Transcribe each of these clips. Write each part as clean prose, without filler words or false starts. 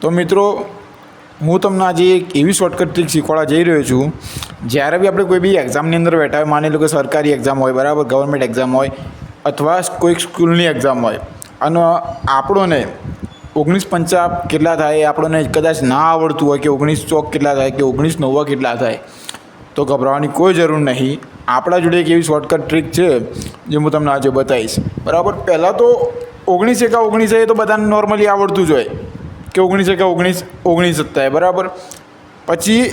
તો મિત્રો હું તમને આજે એક એવી શોર્ટકટ ટ્રીક શીખવાડવા જઈ રહ્યો છું. જ્યારે બી આપણે કોઈ બી એક્ઝામની અંદર બેઠા હોય, માની લો કે સરકારી એક્ઝામ હોય, બરાબર, ગવર્મેન્ટ એક્ઝામ હોય અથવા કોઈક સ્કૂલની એક્ઝામ હોય અને આપણોને 19 કેટલા થાય એ આપણને કદાચ ના આવડતું હોય કે 19 કેટલા થાય કે 19 કેટલા થાય, તો ગભરાવાની કોઈ જરૂર નહીં. આપણા જોડે એક એવી શોર્ટકટ ટ્રીક છે જે હું તમને આજે બતાવીશ. બરાબર, પહેલાં તો 19 એ તો બધાને નોર્મલી આવડતું જ હોય કે 19 જ થાય, બરાબર. પછી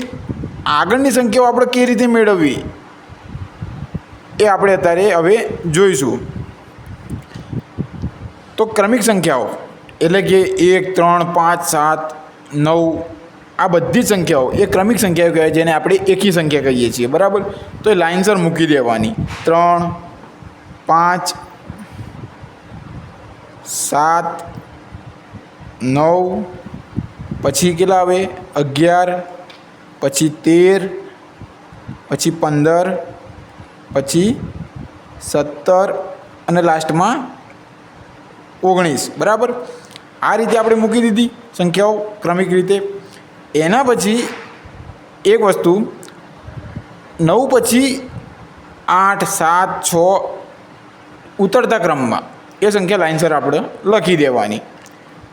આગળની સંખ્યાઓ આપણે કઈ રીતે મેળવવી એ આપણે અત્યારે હવે જોઈશું. તો ક્રમિક સંખ્યાઓ એટલે કે 1, 3, 5, 7, 9 આ બધી જ સંખ્યાઓ એ ક્રમિક સંખ્યાઓ કહેવાય, જેને આપણે એકી સંખ્યા કહીએ છીએ, બરાબર. તો એ લાઇનસર મૂકી દેવાની. 3, 5, 7, 9 પછી કેટલા આવે? 11, પછી 13, પછી 15, પછી 17 અને લાસ્ટમાં 19, બરાબર. આ રીતે આપણે મૂકી દીધી સંખ્યાઓ ક્રમિક રીતે. એના પછી એક વસ્તુ, 9 પછી 8, 7, 6 ઉતરતા ક્રમમાં એ સંખ્યા લાઇનસર આપણે લખી દેવાની.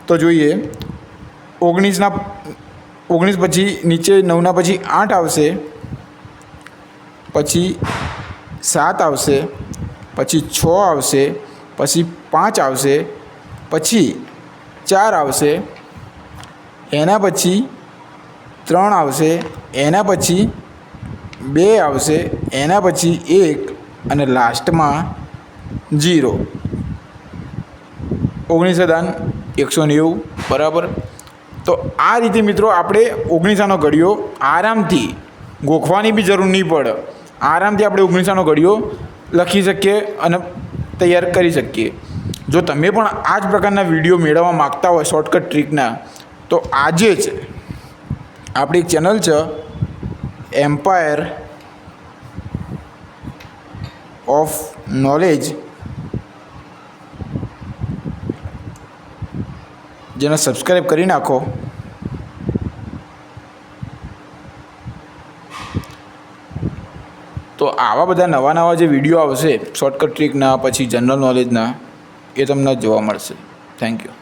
તો જોઈએ, 19 પછી નીચે 9ના પછી 8 આવશે, પછી 7 આવશે, પછી 6 આવશે, પછી 5 આવશે, પછી 4 આવશે, એના પછી 3 આવશે, એના પછી 2 આવશે, એના પછી 1 અને લાસ્ટમાં 0. 19,190, બરાબર. તો આ રીતે મિત્રો આપણે 19 ઘડીઓ આરામથી ગોખવાની બી જરૂર નહીં પડે. આરામથી આપણે 19 ઘડીઓ લખી શકીએ અને તૈયાર કરી શકીએ. જો તમે પણ આ જ પ્રકારના વિડીયો મેળવવા માગતા હોય શોર્ટકટ ટ્રીકના, તો આજે જ આપણી એક ચેનલ છે એમ્પાયર ઓફ નોલેજ, જેને સબસ્ક્રાઈબ કરી નાખો. તો આવા બધા નવા જે વિડીયો આવશે શોર્ટકટ ટ્રીકના, પછી જનરલ નોલેજના, એ તમને જોવા મળશે. Thank you.